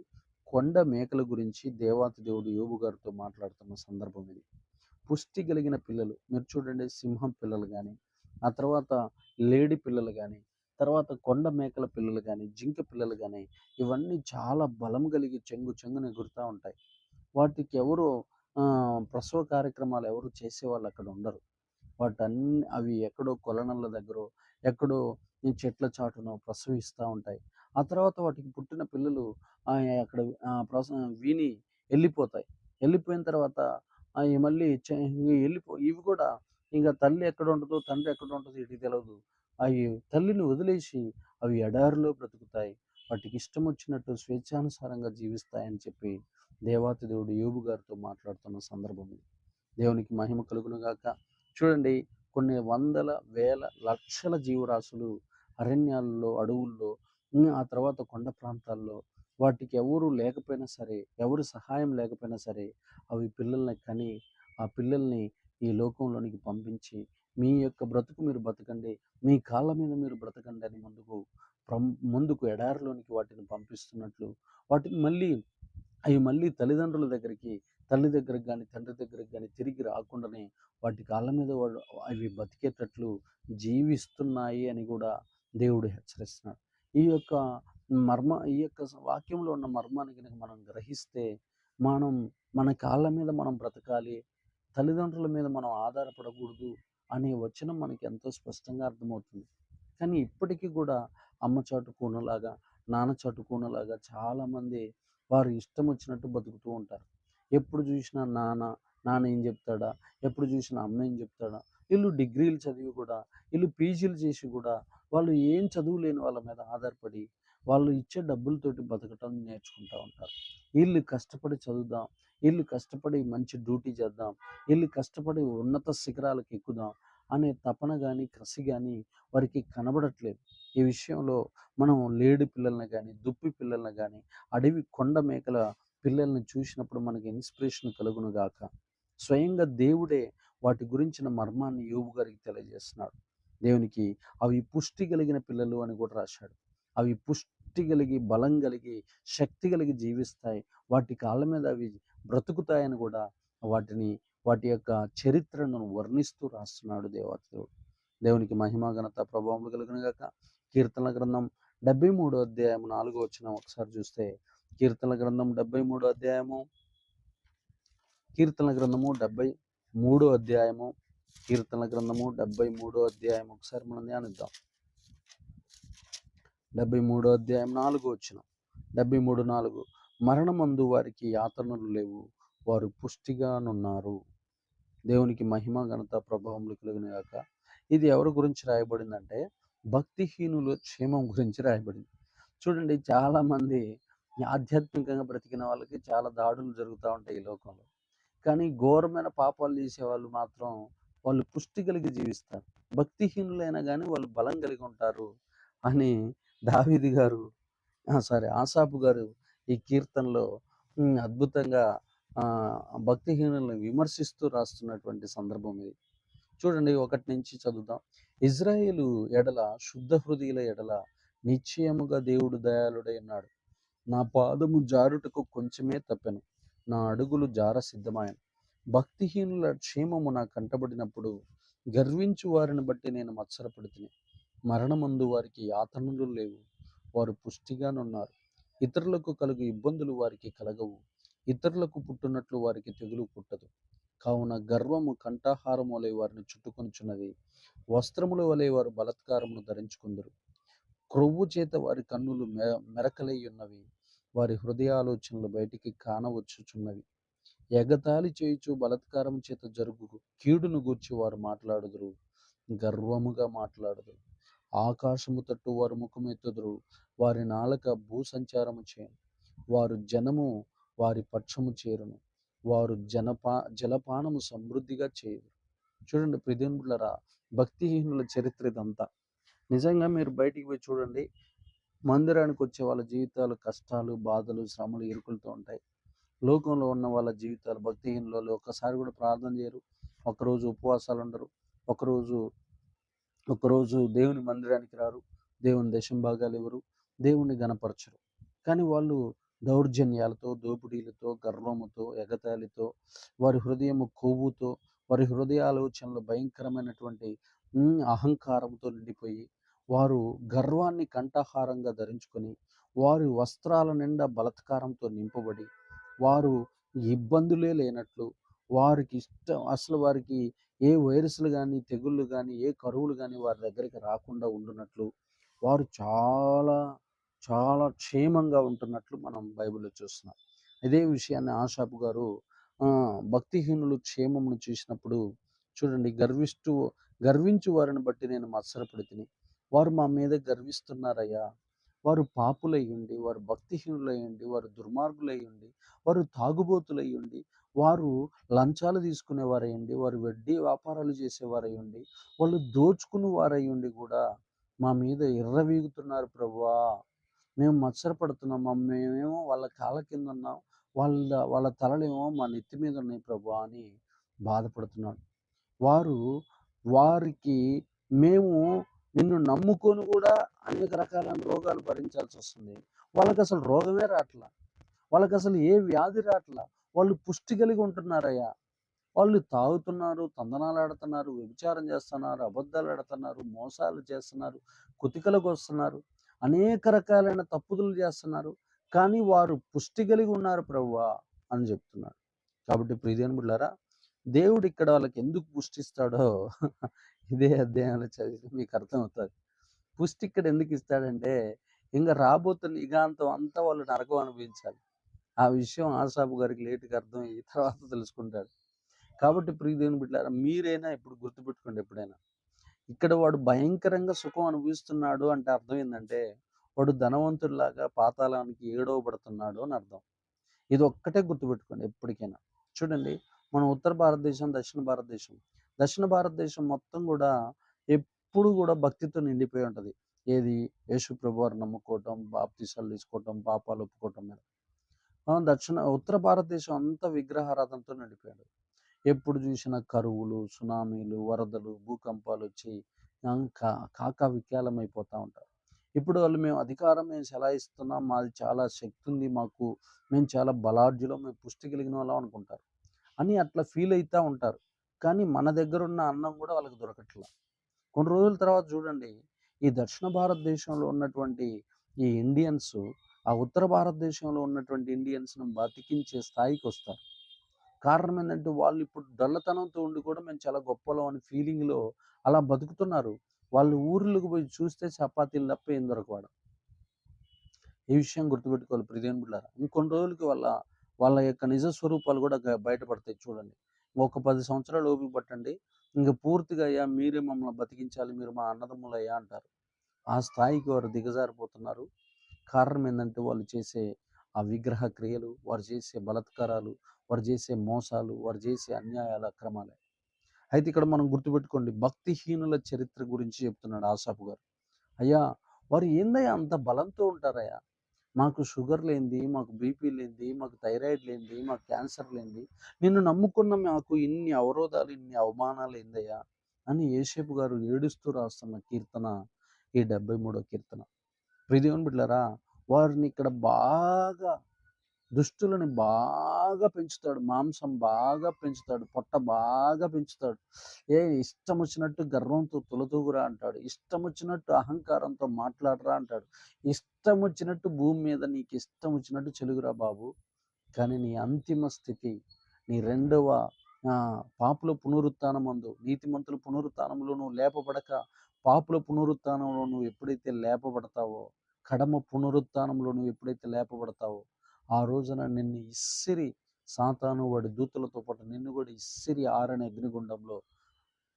Speaker 1: కొండ మేకల గురించి దేవాతి దేవుడు యోబు గారితో మాట్లాడుతున్న సందర్భం ఇది. పుష్టి కలిగిన పిల్లలు, మీరు చూడండి, సింహం పిల్లలు కానీ, ఆ తర్వాత లేడి పిల్లలు కానీ, తర్వాత కొండ మేకల పిల్లలు కానీ, జింక పిల్లలు కానీ, ఇవన్నీ చాలా బలం కలిగి చెంగున ఎగురుతూ ఉంటాయి. వాటికి ఎవరు ప్రసవ కార్యక్రమాలు ఎవరు చేసేవాళ్ళు అక్కడ ఉండరు. అవి ఎక్కడో కొలనల దగ్గరో, ఎక్కడో ఈ చెట్ల చాటునో ప్రసవిస్తూ ఉంటాయి. ఆ తర్వాత వాటికి పుట్టిన పిల్లలు అక్కడ విని వెళ్ళిపోతాయి. వెళ్ళిపోయిన తర్వాత అవి మళ్ళీ ఇవి కూడా ఇంకా తల్లి ఎక్కడ ఉంటుందో, తండ్రి ఎక్కడ ఉంటుందో వీటికి తెలియదు. అవి తల్లిని వదిలేసి అవి ఎడారిలో బ్రతుకుతాయి. వాటికి ఇష్టం వచ్చినట్టు స్వేచ్ఛానుసారంగా జీవిస్తాయని చెప్పి దేవాతి దేవుడు యోబు గారితో మాట్లాడుతున్న సందర్భం ఇది. దేవునికి మహిమ కలుగును గాక. చూడండి, కొన్ని వందల వేల లక్షల జీవరాశులు అరణ్యాల్లో, అడవుల్లో, ఆ తర్వాత కొండ ప్రాంతాల్లో, వాటికి ఎవరు లేకపోయినా సరే, ఎవరు సహాయం లేకపోయినా సరే, అవి పిల్లల్ని కని, ఆ పిల్లల్ని ఈ లోకంలోనికి పంపించి, మీ యొక్క బ్రతుకు మీరు బ్రతకండి, మీ కాళ్ళ మీద మీరు బ్రతకండి అని ముందుకు ఎడారిలోనికి వాటిని పంపిస్తున్నట్లు, వాటిని మళ్ళీ తల్లిదండ్రుల దగ్గరికి, తల్లి దగ్గరికి కానీ, తండ్రి దగ్గరికి కానీ తిరిగి రాకుండానే వాటి కాళ్ళ మీద అవి బతికేటట్లు జీవిస్తున్నాయి అని కూడా దేవుడు హెచ్చరిస్తున్నాడు. ఈ యొక్క వాక్యంలో ఉన్న మర్మాన్ని కనుక మనం గ్రహిస్తే, మన కాళ్ళ మీద మనం బ్రతకాలి, తల్లిదండ్రుల మీద మనం ఆధారపడకూడదు అనే వచనం మనకి ఎంతో స్పష్టంగా అర్థమవుతుంది. కానీ ఇప్పటికీ కూడా అమ్మ చాటు కూనలాగా, నాన్న చాటు కూనలాగా చాలామంది వారు ఇష్టం వచ్చినట్టు బతుకుతూ ఉంటారు. ఎప్పుడు చూసినా నాన్న ఏం చెప్తాడా, ఎప్పుడు చూసినా అమ్మ ఏం చెప్తాడా, వీళ్ళు డిగ్రీలు చదివి కూడా, వీళ్ళు పీజీలు చేసి కూడా, వాళ్ళు ఏం చదువు లేని వాళ్ళ మీద ఆధారపడి వాళ్ళు ఇచ్చే డబ్బులతోటి బతకటం నేర్చుకుంటూ ఉంటారు. వీళ్ళు కష్టపడి చదువుదాం, వీళ్ళు కష్టపడి మంచి డ్యూటీ చేద్దాం, వీళ్ళు కష్టపడి ఉన్నత శిఖరాలకు ఎక్కుదాం అనే తపన కానీ, కసి కానీ వారికి కనబడట్లేదు. ఈ విషయంలో మనం లేడి పిల్లల్ని కానీ, దుప్పి పిల్లల్ని కానీ, అడవి కొండ మేకల పిల్లల్ని చూసినప్పుడు మనకి ఇన్స్పిరేషన్ కలుగును గాక. స్వయంగా దేవుడే వాటి గురించిన మర్మాన్ని యోబు గారికి తెలియజేస్తున్నాడు. దేవునికి అవి పుష్టి కలిగిన పిల్లలు అని కూడా రాశాడు. అవి పుష్టి కలిగి, బలం కలిగి, శక్తి కలిగి జీవిస్తాయి. వాటి కాళ్ళ మీద అవి బ్రతుకుతాయని కూడా వాటి యొక్క చరిత్రను వర్ణిస్తూ రాస్తున్నాడు దేవుడు. దేవునికి మహిమ ఘనత ప్రభావములు కలుగును గాక. కీర్తనల గ్రంథం 73వ అధ్యాయం 4వ వచనం ఒకసారి చూస్తే, కీర్తనల గ్రంథం 73వ అధ్యాయము, కీర్తనల గ్రంథము 73వ అధ్యాయము, కీర్తనల గ్రంథము 73వ అధ్యాయం ఒకసారి మనం ధ్యానిద్దాం. 73వ అధ్యాయం 4వ వచనం, 73:4, మరణమందు వారికి యాతనలు లేవు, వారు పుష్టిగానున్నారు. దేవునికి మహిమ ఘనత ప్రభావములు కలుగును గాక. ఇది ఎవరి గురించి రాయబడిందంటే, భక్తిహీనుల క్షేమం గురించి రాయబడింది. చూడండి, చాలామంది ఆధ్యాత్మికంగా బ్రతికిన వాళ్ళకి చాలా దాడులు జరుగుతూ ఉంటాయి ఈ లోకంలో. కానీ ఘోరమైన పాపాలు చేసేవాళ్ళు మాత్రం వాళ్ళు పుష్టి కలిగి జీవిస్తారు. భక్తిహీనులైనా కానీ వాళ్ళు బలం కలిగి ఉంటారు అని దావీదు గారు, ఆసాపు గారు ఈ కీర్తనలో అద్భుతంగా భక్తిహీనులను విమర్శిస్తూ రాస్తున్నటువంటి సందర్భం ఇది. చూడండి, 1 నుంచి చదువుదాం. ఇజ్రాయేలు ఎడల, శుద్ధ హృదయుల ఎడల నిశ్చయముగా దేవుడు దయాళుడై ఉన్నాడు. నా పాదము జారుటకు కొంచెమే తప్పెను, నా అడుగులు జార సిద్ధమాయను. భక్తిహీనుల క్షేమము నా కంటబడినప్పుడు గర్వించు వారిని బట్టి నేను మత్సరపడుతుని. మరణమందు వారికి యాతనలు లేవు, వారు పుష్టిగానున్నారు. ఇతరులకు కలుగు ఇబ్బందులు వారికి కలగవు, ఇతరులకు పుట్టునట్లు వారికి తెగులు పుట్టదు. కావున గర్వము కంఠాహారము వలె వారిని చుట్టుకొనుచున్నది, వస్త్రముల వలె వారు బలత్కారమును ధరించుకుందరు. క్రొవ్వు చేత వారి కన్నులు మెరకలై ఉన్నవి, వారి హృదయాలోచనలు బయటికి కానవచ్చుచున్నవి. ఎగతాళి చేయుచు బలాత్కారం చేత జరుగు కీడును గూర్చి వారు మాట్లాడుదురు, గర్వముగా మాట్లాడుదురు. ఆకాశము తట్టు వారు ముఖమెత్తుదురు, వారి నాలుక భూసంచారము చేయను. వారు జనము వారి పక్షము చేరును, వారు జలపానము సమృద్ధిగా చేయరు. చూడండి ప్రియదేవులారా, భక్తిహీనుల చరిత్ర ఇదంతా. నిజంగా మీరు బయటికి పోయి చూడండి, మందిరానికి వచ్చే వాళ్ళ జీవితాలు కష్టాలు, బాధలు, శ్రమలు, ఇరుకులతో ఉంటాయి. లోకంలో ఉన్న వాళ్ళ జీవితాలు భక్తిహీనులలో ఒక్కసారి కూడా ప్రార్థన చేయరు, ఒకరోజు ఉపవాసాలు ఉండరు, ఒకరోజు ఒకరోజు దేవుని మందిరానికి రారు, దేవుని దశంభాగాలు ఇవ్వరు, దేవుని గణపరచరు. కానీ వాళ్ళు దౌర్జన్యాలతో, దోపిడీలతో, గర్వముతో, ఎగతాళితో, వారి హృదయము కొవ్వుతో, వారి హృదయ ఆలోచనలు భయంకరమైనటువంటి అహంకారంతో నిండిపోయి, వారు గర్వాన్ని కంఠహారంగా ధరించుకొని, వారి వస్త్రాల నిండా బలాత్కారంతో నింపబడి, వారు ఇబ్బందులే లేనట్లు, వారికి ఇష్టం అసలు వారికి ఏ వైరస్లు కానీ, తెగుళ్ళు కానీ, ఏ కరువులు కానీ వారి దగ్గరికి రాకుండా ఉండునట్లు, వారు చాలా చాలా క్షేమంగా ఉంటున్నట్లు మనం బైబిల్లో చూస్తున్నాం. ఇదే విషయాన్ని ఆషాపు గారు భక్తిహీనులు క్షేమమును చూసినప్పుడు చూడండి, గర్వించు వారిని బట్టి నేను మత్సరపడితిని. వారు మా మీద గర్విస్తున్నారయ్యా. వారు పాపులై ఉండి, వారు భక్తిహీనులై ఉండి, వారు దుర్మార్గులై ఉండి, వారు తాగుబోతులై ఉండి, వారు లంచాలు తీసుకునేవారై ఉండి, వారు వడ్డీ వ్యాపారాలు చేసేవారై ఉండి, వాళ్ళు దోచుకుని వారై ఉండి కూడా మా మీద ఎర్రవీగుతున్నారు ప్రభువా. మేము మత్సరపడుతున్నాం, మేమేమో వాళ్ళ కాళ్ళ కింద ఉన్నాం, వాళ్ళ తలలేమో మా నెత్తి మీద ఉన్నాయి ప్రభువా అని బాధపడుతున్నాడు. వారికి మేము నిన్ను నమ్ముకొని కూడా అనేక రకాలైన రోగాలు భరించాల్సి వస్తుంది. వాళ్ళకి అసలు రోగమే రావట్లా, వాళ్ళకి అసలు ఏ వ్యాధి రావట్లా, వాళ్ళు పుష్టి కలిగి ఉంటున్నారయ్యా. వాళ్ళు తాగుతున్నారు, తందనాలు ఆడుతున్నారు, వ్యభిచారం చేస్తున్నారు, అబద్ధాలు ఆడుతున్నారు, మోసాలు చేస్తున్నారు, కుతికలకు వస్తున్నారు, అనేక రకాలైన తప్పుదులు చేస్తున్నారు. కానీ వారు పుష్టి కలిగి ఉన్నారు ప్రభువా అని చెప్తున్నారు. కాబట్టి ప్రియదేవుని బిడ్డలారా, దేవుడు ఇక్కడ వాళ్ళకి ఎందుకు పుష్టిస్తాడో ఇదే అధ్యాయంలో చదివితే మీకు అర్థమవుతుంది. పుష్టి ఇక్కడ ఎందుకు ఇస్తాడంటే, ఇంకా రాబోతున్న యుగాంతం అంతా వాళ్ళు నరకం అనుభవించాలి. ఆ విషయం ఆసాపు గారికి లేటుగా అర్థం అయ్యి తర్వాత తెలుసుకుంటాడు. కాబట్టి ప్రియదేవుని బిడ్డలారా, మీరైనా ఇప్పుడు గుర్తుపెట్టుకోండి, ఎప్పుడైనా ఇక్కడ వాడు భయంకరంగా సుఖం అనుభవిస్తున్నాడు అంటే అర్థం ఏంటంటే, వాడు ధనవంతుడిలాగా పాతాళానికి ఏడవబడుతున్నాడు అని అర్థం. ఇది ఒక్కటే గుర్తుపెట్టుకోండి ఎప్పటికైనా. చూడండి, మన ఉత్తర భారతదేశం, దక్షిణ భారతదేశం మొత్తం కూడా ఎప్పుడు కూడా భక్తితో నిండిపోయి ఉంటుంది. ఏది? యేసు ప్రభు వారిని నమ్ముకోవటం, బాప్తిసాలు తీసుకోవటం, పాపాలు ఒప్పుకోవటం మీద. ఉత్తర భారతదేశం అంతా విగ్రహారాధనతో నిండిపోయాడు. ఎప్పుడు చూసిన కరువులు, సునామీలు, వరదలు, భూకంపాలు వచ్చి కాకా వికాలమైపోతూ ఉంటారు. ఇప్పుడు వాళ్ళు మేము అధికారం మేము చెలాయిస్తున్నాం, మాది చాలా శక్తి ఉంది, మేము చాలా బలాఢ్యులం, మేము పుష్టి కలిగిన వాళ్ళం అనుకుంటారు అని అట్లా ఫీల్ అవుతూ ఉంటారు. కానీ మన దగ్గర ఉన్న అన్నం కూడా వాళ్ళకి దొరకట్లా. కొన్ని రోజుల తర్వాత చూడండి, ఈ దక్షిణ భారతదేశంలో ఉన్నటువంటి ఈ ఇండియన్స్ ఆ ఉత్తర భారతదేశంలో ఉన్నటువంటి ఇండియన్స్ను బతికించే స్థాయికి వస్తారు. కారణం ఏంటంటే, వాళ్ళు ఇప్పుడు డల్లతనంతో ఉండి కూడా మేము చాలా గొప్పలం అనే ఫీలింగ్లో అలా బతుకుతున్నారు. వాళ్ళు ఊర్లకు పోయి చూస్తే చపాతీలు తప్ప ఏం దొరకవాడు. ఈ విషయం గుర్తుపెట్టుకోవాలి ప్రియదేవుని బిడ్డలారా. ఇంకొన్ని రోజులకి వాళ్ళ యొక్క నిజ స్వరూపాలు కూడా బయటపడతాయి. చూడండి, ఒక 10 సంవత్సరాలు ఓపిక పట్టండి, ఇంకా పూర్తిగా అయ్యా మీరే మమ్మల్ని బతికించాలి, మీరు మా అన్నదమ్ములయ్యా అంటారు. ఆ స్థాయికి వారు దిగజారిపోతున్నారు. కారణం ఏంటంటే, వాళ్ళు చేసే ఆ విగ్రహ క్రియలు, వారు చేసే బలాత్కారాలు, వారు చేసే మోసాలు, వారు చేసే అన్యాయాలు, అక్రమాలే. అయితే ఇక్కడ మనం గుర్తుపెట్టుకోండి, భక్తిహీనుల చరిత్ర గురించి చెప్తున్నాడు ఆసాపు గారు. అయ్యా, వారు ఏందయ్యా అంత బలంతో ఉంటారయ్యా? మాకు షుగర్ లేనిది, మాకు బీపీ లేనిది, మాకు థైరాయిడ్ లేనిది, మాకు క్యాన్సర్ లేనిది, నిన్ను నమ్ముకున్న మాకు ఇన్ని అవరోధాలు, ఇన్ని అవమానాలు ఏందయ్యా అని యేసేపు గారు ఏడుస్తూ రాస్తున్న కీర్తన ఈ 73వ కీర్తన. ప్రియదేవుని బిడ్డలారా, వారిని ఇక్కడ బాగా దుష్టులని బాగా పెంచుతాడు, మాంసం బాగా పెంచుతాడు, పొట్ట బాగా పెంచుతాడు. ఇష్టం వచ్చినట్టు గర్వంతో తులతూగురా అంటాడు, ఇష్టం వచ్చినట్టు అహంకారంతో మాట్లాడరా అంటాడు, ఇష్టం వచ్చినట్టు భూమి మీద నీకు ఇష్టం వచ్చినట్టు చెలుగురా బాబు. కానీ నీ అంతిమ స్థితి, నీ రెండవ పాపుల పునరుత్థానమందు, నీతిమంతుల పునరుత్థానంలో నువ్వు లేపబడక పాపుల పునరుత్థానంలో నువ్వు ఎప్పుడైతే లేపబడతావో, కడమ పునరుత్థానంలో నువ్వు ఎప్పుడైతే లేపబడతావో ఆ రోజున నిన్ను ఇస్సిరి సాతాను వాడి దూతలతో పాటు నిన్ను కూడా ఇస్సిరి ఆరని అగ్నిగుండంలో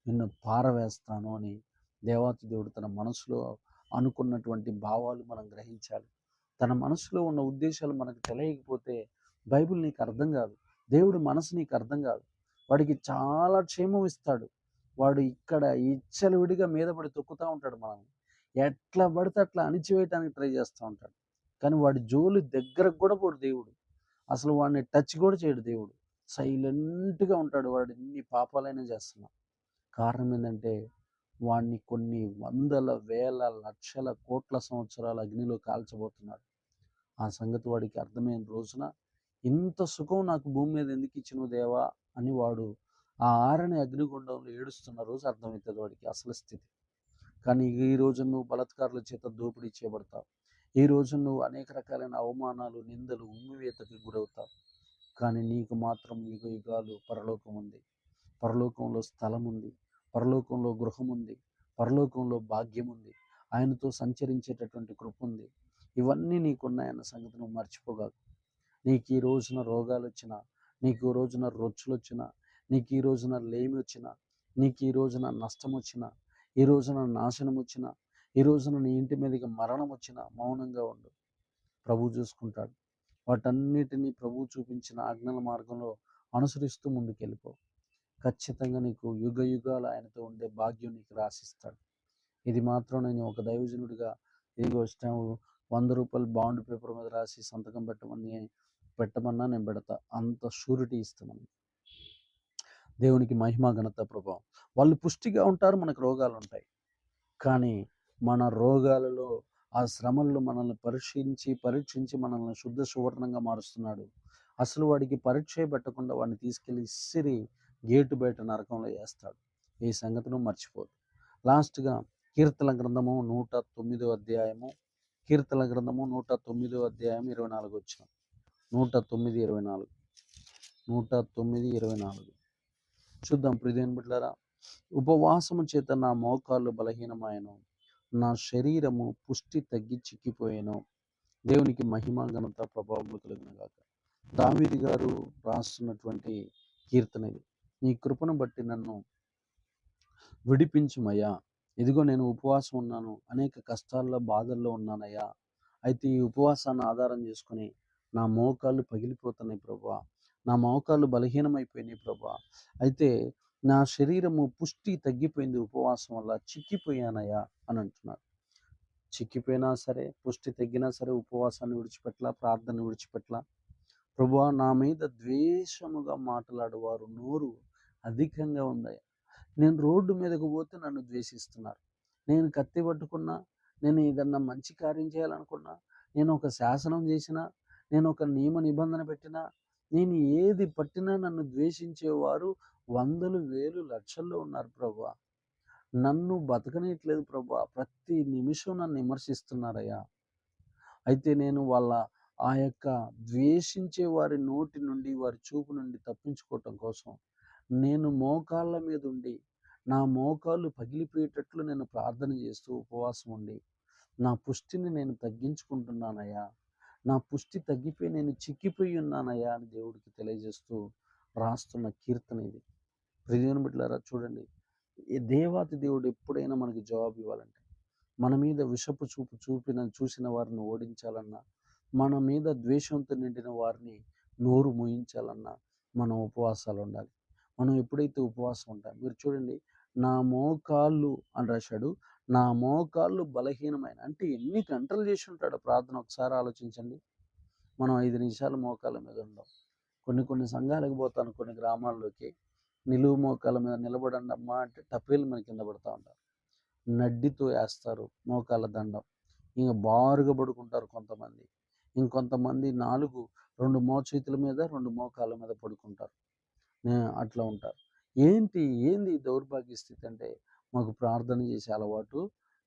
Speaker 1: నిన్ను పారవేస్తాను అని దేవాతి దేవుడు తన మనసులో అనుకున్నటువంటి భావాలు మనం గ్రహించాలి. తన మనసులో ఉన్న ఉద్దేశాలు మనకు తెలియకపోతే బైబిల్ నీకు అర్థం కాదు, దేవుడి మనసు నీకు అర్థం కాదు. వాడికి చాలా క్షేమం ఇస్తాడు. వాడు ఇక్కడ విడిగా మీద పడి తొక్కుతూ ఉంటాడు మనల్ని. ఎట్లా పడితే అట్లా అణిచివేయటానికి ట్రై చేస్తూ ఉంటాడు. కానీ వాడి జోలి దగ్గరకు కూడా పోడు దేవుడు. అసలు వాడిని టచ్ కూడా చేయడు దేవుడు. సైలెంట్గా ఉంటాడు. వాడు ఎన్ని పాపాలైనా చేస్తున్నా. కారణం ఏంటంటే వాడిని కొన్ని వందల వేల లక్షల కోట్ల సంవత్సరాల అగ్నిలో కాల్చబోతున్నాడు. ఆ సంగతి వాడికి అర్థమైన రోజున ఇంత సుఖం నాకు భూమి మీద ఎందుకు ఇచ్చినవు దేవా అని వాడు ఆ ఆరని అగ్నిగుండంలో ఏడుస్తున్న రోజు అర్థమవుతుంది వాడికి అసలు స్థితి. కానీ ఈ రోజు నువ్వు బలాత్కారుల చేత దోపిడీ చేయబడతావు. ఈ రోజు నువ్వు అనేక రకాలైన అవమానాలు, నిందలు, ఉమ్మివేతకు గురవుతావు. కానీ నీకు మాత్రం యుగ యుగాలు పరలోకం ఉంది. పరలోకంలో స్థలం ఉంది, పరలోకంలో గృహం ఉంది, పరలోకంలో భాగ్యం ఉంది, ఆయనతో సంచరించేటటువంటి కృప ఉంది. ఇవన్నీ నీకున్నాయన్న సంగతి నువ్వు మర్చిపోగాకు. నీకు ఈ రోజున రోగాలు వచ్చినా, నీకు ఈ రోజున రొచ్చులు వచ్చినా, నీకు ఈ రోజున లేమి వచ్చినా, నీకు ఈ రోజున నష్టం వచ్చినా, ఈ రోజున నాశనం వచ్చినా, ఈ రోజున నీ ఇంటి మీదకి మరణం వచ్చినా మౌనంగా ఉండు. ప్రభు చూసుకుంటాడు. వాటన్నిటినీ ప్రభు చూపించిన ఆజ్ఞల మార్గంలో అనుసరిస్తూ ముందుకెళ్ళిపో. ఖచ్చితంగా నీకు యుగ యుగాలు ఆయనతో ఉండే భాగ్యం నీకు రాసిస్తాడు. ఇది మాత్రం నేను ఒక దైవజనుడిగా ఇదిగో ఇష్టం 100 రూపాయలు బాండ్ పేపర్ మీద రాసి సంతకం పెట్టమన్నా నేను పెడతా. అంత షూరిటీ ఇస్తున్నాను. దేవునికి మహిమ, ఘనత, ప్రభావం. వాళ్ళు పుష్టిగా ఉంటారు, మనకు రోగాలు ఉంటాయి. కానీ మన రోగాలలో ఆ శ్రమల్లో మనల్ని పరీక్షించి మనల్ని శుద్ధ సువర్ణంగా మారుస్తున్నాడు. అసలు వాడికి పరీక్ష పెట్టకుండా వాడిని తీసుకెళ్ళి ఇసిరి గేటు బయట నరకంలో వేస్తాడు. ఈ సంగతిని మర్చిపోదు. లాస్ట్గా కీర్తన గ్రంథము 109వ అధ్యాయము, కీర్తన గ్రంథము 109వ అధ్యాయం 24 వచ్చిన 109:24 109:24 చూద్దాం. ప్రియమైన బిడ్డలారా, ఉపవాసము చేత నా మోకాళ్ళు బలహీనమాయను, నా శరీరము పుష్టి తగ్గి చిక్కిపోయాను. దేవునికి మహిమ, ఘనత, ప్రభావం కలుగునుగాక. దావీదు గారు రాస్తున్నటువంటి కీర్తన ఇది. నీ కృపను బట్టి నన్ను విడిపించుమయ్యా. ఇదిగో నేను ఉపవాసం ఉన్నాను, అనేక కష్టాల్లో బాధల్లో ఉన్నానయ్యా. అయితే ఈ ఉపవాసాన్ని ఆధారం చేసుకుని నా మోకాళ్ళు పగిలిపోతున్నాయి ప్రభా, నా మోకాళ్ళు బలహీనమైపోయినాయి ప్రభా. అయితే నా శరీరము పుష్టి తగ్గిపోయింది, ఉపవాసం వల్ల చిక్కిపోయానయ్యా అని అంటున్నాడు. చిక్కిపోయినా సరే, పుష్టి తగ్గినా సరే ఉపవాసాన్ని విడిచిపెట్టలా, ప్రార్థన విడిచిపెట్టలా. ప్రభువా, నా మీద ద్వేషముగా మాట్లాడేవారు నోరు అధికంగా ఉందయ్యా. నేను రోడ్డు మీదకు పోతే నన్ను ద్వేషిస్తున్నారు. నేను కత్తి పట్టుకున్నా, నేను ఏదన్నా మంచి కార్యం చేయాలనుకున్నా, నేను ఒక శాసనం చేసినా, నేను ఒక నియమ నిబంధన పెట్టినా, నేను ఏది పట్టినా నన్ను ద్వేషించేవారు వందలు, వేలు, లక్షల్లో ఉన్నారు ప్రభువా. నన్ను బతకనీయట్లేదు ప్రభువా. ప్రతి నిమిషం నన్ను విమర్శిస్తున్నారయ్యా. అయితే నేను వాళ్ళ ఆ యొక్క ద్వేషించే వారి నోటి నుండి, వారి చూపు నుండి తప్పించుకోవటం కోసం నేను మోకాళ్ళ మీద ఉండి, నా మోకాళ్ళు పగిలిపోయేటట్లు నేను ప్రార్థన చేస్తూ ఉపవాసం ఉండి నా పుష్టిని నేను తగ్గించుకుంటున్నానయ్యా. నా పుష్టి తగ్గిపోయి నేను చిక్కిపోయి ఉన్నానయ్యా అని దేవుడికి తెలియజేస్తూ రాస్తున్న కీర్తన ఇది. ప్రియమైన బిడ్డలారా, చూడండి, ఈ దేవాతి దేవుడు ఎప్పుడైనా మనకి జవాబు ఇవ్వాలంటే, మన మీద విషపు చూపు చూసిన వారిని ఓడించాలన్నా, మన మీద ద్వేషంతో నిండిన వారిని నోరు మూయించాలన్నా మనం ఉపవాసాలు ఉండాలి. మనం ఎప్పుడైతే ఉపవాసం ఉంటాం, మీరు చూడండి, నా మోకాళ్ళు అని రాశాడు. నా మోకాళ్ళు బలహీనమైన, అంటే ఎన్ని గంటలు చేసి ఉంటాడు ప్రార్థన ఒకసారి ఆలోచించండి. మనం 5 నిమిషాలు మోకాళ్ళ మీద ఉండం. కొన్ని సంఘాలకు పోతాను, కొన్ని గ్రామాల్లోకి, నిలువు మోకాళ్ళ మీద నిలబడండి అమ్మా అంటే టపేలు మన కింద పడుతూ ఉంటారు. నడ్డితో వేస్తారు మోకాళ్ళ దండం. ఇంకా బారుగా పడుకుంటారు కొంతమంది. ఇంకొంతమంది 2 మోచేతుల మీద 2 మోకాళ్ళ మీద పడుకుంటారు. అట్లా ఉంటారు. ఏంది దౌర్భాగ్య స్థితి అంటే, మాకు ప్రార్థన చేసే అలవాటు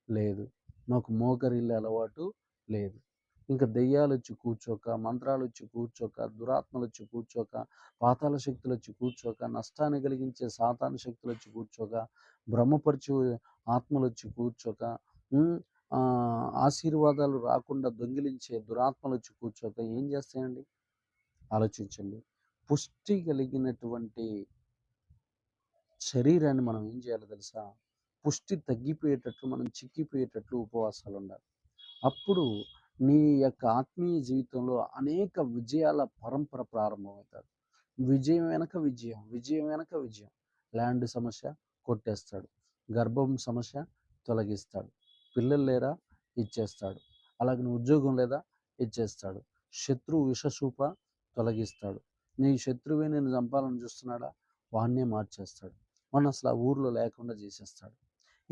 Speaker 1: లేదు, మాకు మోకరిల్లే అలవాటు లేదు. ఇంకా దెయ్యాలు వచ్చి కూర్చోక, మంత్రాలు వచ్చి కూర్చోక, దురాత్మలు వచ్చి కూర్చోక, పాతాళ శక్తులు వచ్చి కూర్చోక, నష్టాన్ని కలిగించే సాతాను శక్తులు వచ్చి కూర్చోక, భ్రమపరిచే ఆత్మలు వచ్చి కూర్చోక, ఆశీర్వాదాలు రాకుండా దొంగిలించే దురాత్మలొచ్చి కూర్చోక ఏం చేస్తాయండి? ఆలోచించండి. పుష్టి కలిగినటువంటి శరీరాన్ని మనం ఏం చేయాలో తెలుసా? పుష్టి తగ్గిపోయేటట్లు, మనం చిక్కిపోయేటట్లు ఉపవాసాలుండాలి. అప్పుడు నీ యొక్క ఆత్మీయ జీవితంలో అనేక విజయాల పరంపర ప్రారంభమవుతాది. విజయం వెనక విజయం, విజయం వెనక విజయం. ల్యాండ్ సమస్య కొట్టేస్తాడు. గర్భం సమస్య తొలగిస్తాడు. పిల్లలు లేరా? ఇచ్చేస్తాడు. అలాగని ఉద్యోగం లేదా? ఇచ్చేస్తాడు. శత్రువు విషసూప తొలగిస్తాడు. నీ శత్రువే నిన్ను చంపాలని చూస్తున్నాడా? వాన్నే మార్చేస్తాడు. వాడిని అసలు ఆ ఊర్లో లేకుండా చేసేస్తాడు.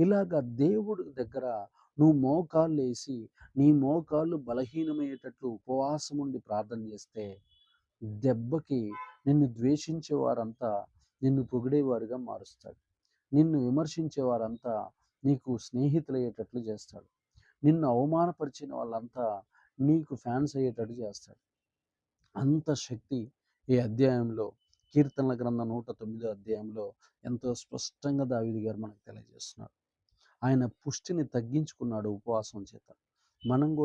Speaker 1: ఇలాగ దేవుడి దగ్గర నువ్వు మోకాళ్ళేసి నీ మోకాళ్ళు బలహీనమయ్యేటట్లు ఉపవాసం ఉండి ప్రార్థన చేస్తే దెబ్బకి నిన్ను ద్వేషించే వారంతా నిన్ను పొగిడేవారుగా మారుస్తాడు. నిన్ను విమర్శించే వారంతా నీకు స్నేహితులయ్యేటట్లు చేస్తాడు. నిన్ను అవమానపరిచిన వాళ్ళంతా నీకు ఫ్యాన్స్ అయ్యేటట్టు చేస్తాడు. అంత శక్తి ఈ అధ్యాయంలో, కీర్తనల గ్రంథం 109 అధ్యాయంలో ఎంతో స్పష్టంగా దావీదు గారు మనకు తెలియజేస్తున్నాడు. ఆయన పుష్టిని తగ్గించుకున్నాడు ఉపవాసం చేత. మనం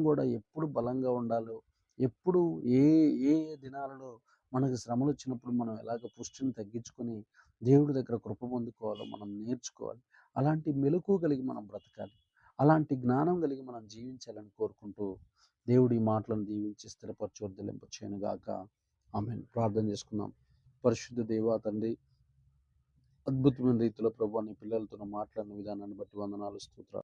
Speaker 1: కూడా ఎప్పుడు బలంగా ఉండాలో, ఎప్పుడు ఏ ఏ దినాలలో మనకు శ్రమలు వచ్చినప్పుడు మనం ఎలాగ పుష్టిని తగ్గించుకొని దేవుడి దగ్గర కృప పొందుకోవాలో మనం నేర్చుకోవాలి. అలాంటి మెలకువ కలిగి మనం బ్రతకాలి. అలాంటి జ్ఞానం కలిగి మనం జీవించాలని కోరుకుంటూ దేవుడి మాటలను దీవించి స్థిరపరచు చేయనుగాక. ఆమేన్. ప్రార్థన చేసుకుందాం. పరిశుద్ధ దేవా తండ్రి, అద్భుతమైన రీతిలో ప్రభువా నీ పిల్లలతో మాట్లాడిన విధానాన్ని బట్టి వందనాలు, స్తోత్రాలు.